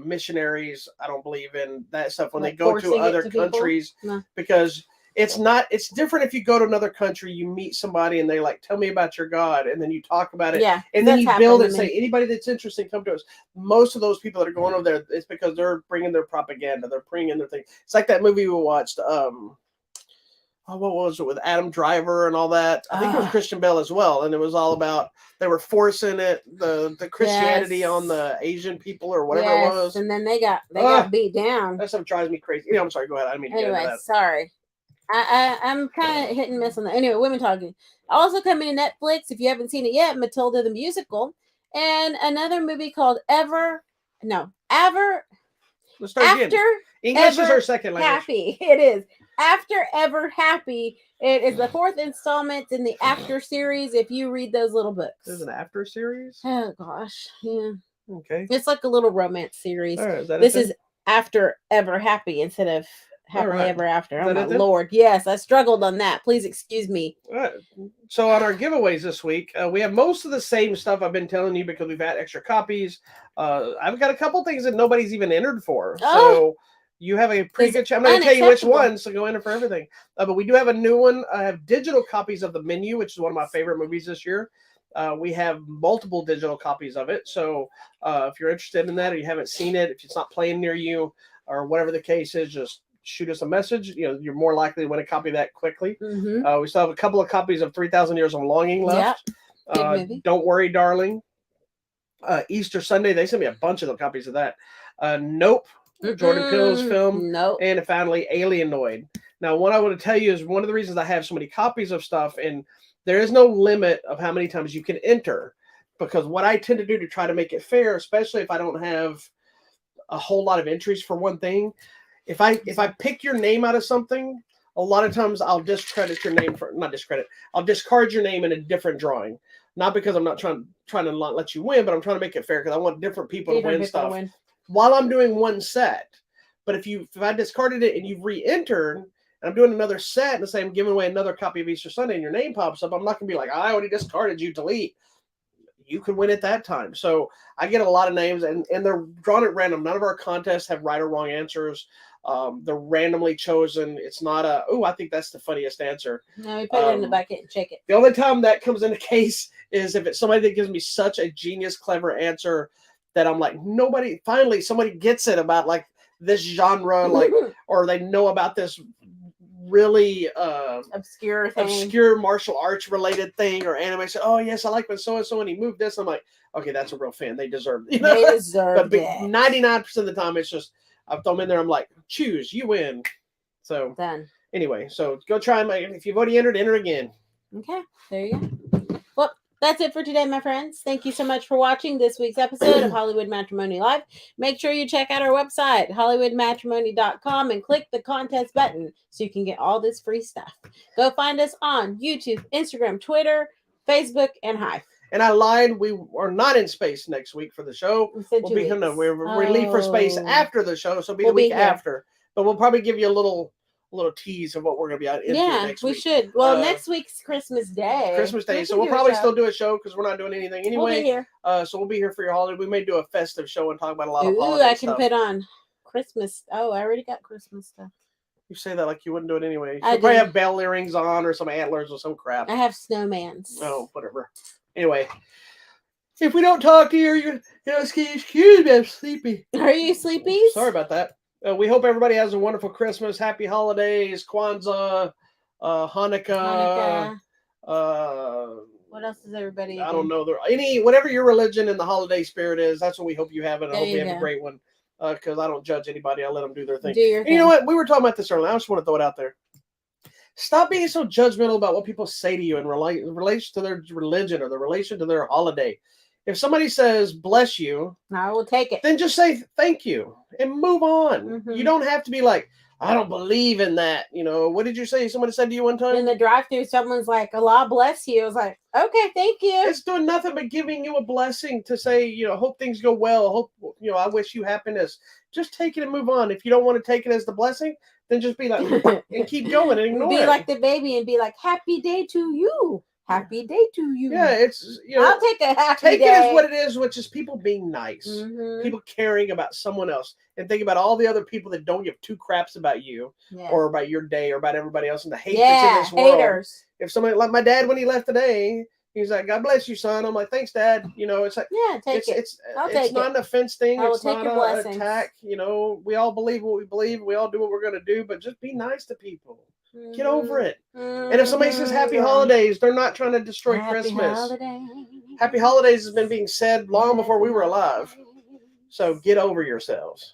missionaries. I don't believe in that stuff when they go to other countries because it's not. It's different if you go to another country, you meet somebody and they like tell me about your God, and then you talk about it, and then you build it and say anybody that's interested come to us. Most of those people that are going over there, it's because they're bringing their propaganda. They're bringing their thing. It's like that movie we watched. What was it with Adam Driver and all that? I think it was Christian Bale as well, and it was all about they were forcing the Christianity on the Asian people or whatever it was, and then they got beat down. That stuff drives me crazy. I'm sorry. Go ahead. I didn't mean to get into that. Sorry. I'm kind of hit and miss on that. Anyway, Women Talking. Also coming to Netflix, if you haven't seen it yet, Matilda the Musical, and another movie called Ever no, ever. Let's start After again. English is Ever our second language. Happy. It is. After Ever Happy. It is the 4th installment in the After series. If you read those little books. There's an After series? Oh, gosh. Yeah. Okay. It's like a little romance series. All right, This is After Ever Happy instead of Happily right. Ever After. Is Oh, that my it Lord. Yes, I struggled on that. Please excuse me. All right. So on our giveaways this week, we have most of the same stuff I've been telling you because we've had extra copies. I've got a couple things that nobody's even entered for. So you have a pretty good chance. I'm not going to tell you which one, so go enter for everything. But we do have a new one. I have digital copies of The Menu, which is one of my favorite movies this year. We have multiple digital copies of it. So if you're interested in that or you haven't seen it, if it's not playing near you or whatever the case is, just shoot us a message. You're more likely to win a copy of that quickly. Mm-hmm. We still have a couple of copies of 3,000 Years of Longing left. Yep. Don't Worry, Darling. Easter Sunday, they sent me a bunch of the copies of that. Nope. Jordan Peele's film. Nope. And finally, Alienoid. Now, what I want to tell you is one of the reasons I have so many copies of stuff, and there is no limit of how many times you can enter, because what I tend to do to try to make it fair, especially if I don't have a whole lot of entries for one thing, if I pick your name out of something, a lot of times I'll discredit your name I'll discard your name in a different drawing. Not because I'm not trying to not let you win, but I'm trying to make it fair because I want different people to win stuff while I'm doing one set. But if I discarded it and you've re-entered and I'm doing another set and say I'm giving away another copy of Easter Sunday and your name pops up, I'm not gonna be like, I already discarded you, delete. You could win at that time. So I get a lot of names and they're drawn at random. None of our contests have right or wrong answers. They're randomly chosen. It's not I think that's the funniest answer. No, we put it in the bucket and check it. The only time that comes into case is if it's somebody that gives me such a genius, clever answer that I'm like, finally somebody gets it about like this genre, like, or they know about this really obscure martial arts related thing or anime. Say, oh yes, I like when so and so and he moved this. I'm like, okay, that's a real fan. They deserve it. They deserve it. 99% of the time, it's just I've thrown them in there. I'm like, choose, you win. So done. Anyway, so go try them. If you've already entered, enter again. Okay, there you go. Well, that's it for today, my friends. Thank you so much for watching this week's episode of Hollywood Matrimony Live. Make sure you check out our website, hollywoodmatrimony.com, and click the contest button so you can get all this free stuff. Go find us on YouTube, Instagram, Twitter, Facebook, and Hive. And I lied. We are not in space next week for the show. We leave for space after the show, so it'll be the week after. But we'll probably give you a little tease of what we're going to be into next week. Yeah, we should. Well, next week's Christmas Day. So we'll probably still do a show because we're not doing anything anyway. We'll be here. So we'll be here for your holiday. We may do a festive show and talk about a lot of holiday I can stuff. put on Christmas. Oh, I already got Christmas stuff. You say that like you wouldn't do it anyway. You probably have bell earrings on or some antlers or some crap. I have snowmans. Oh, whatever. Anyway, if we don't talk to you, you're excuse me, I'm sleepy. Are you sleepy? Sorry about that. We hope everybody has a wonderful Christmas, happy holidays, Kwanzaa, Hanukkah. What else is everybody? I don't know. Whatever your religion and the holiday spirit is, that's what we hope you have, and I hope you have a great one. Because I don't judge anybody, I let them do their thing. You know what? We were talking about this earlier. I just want to throw it out there. Stop being so judgmental about what people say to you in relation to their religion or the relation to their holiday. If somebody says, bless you, I will take it. Then just say thank you and move on. Mm-hmm. You don't have to be like, I don't believe in that. What did you say? Somebody said to you one time? In the drive-thru, someone's like, Allah bless you. I was like, okay, thank you. It's doing nothing but giving you a blessing to say, hope things go well. Hope, I wish you happiness. Just take it and move on. If you don't want to take it as the blessing, then just be like, and keep going and ignore it. Be like the baby and be like, happy day to you. Happy day to you. Yeah, it's I'll take a happy day. Take it as what it is, which is people being nice, people caring about someone else, and think about all the other people that don't give two craps about you or about your day or about everybody else and the hate that's in this world. Haters. If somebody like my dad when he left today, he's like, "God bless you, son." I'm like, "Thanks, Dad." It's like, take it. It's not an offense thing. It's not an attack. We all believe what we believe. We all do what we're going to do, but just be nice to people. Get over it. And if somebody says happy holidays, they're not trying to destroy Christmas. Happy holidays has been being said long before we were alive. So get over yourselves.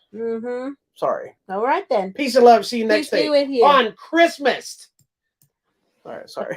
Sorry. All right then. Peace and love. See you next day on Christmas. All right. Sorry.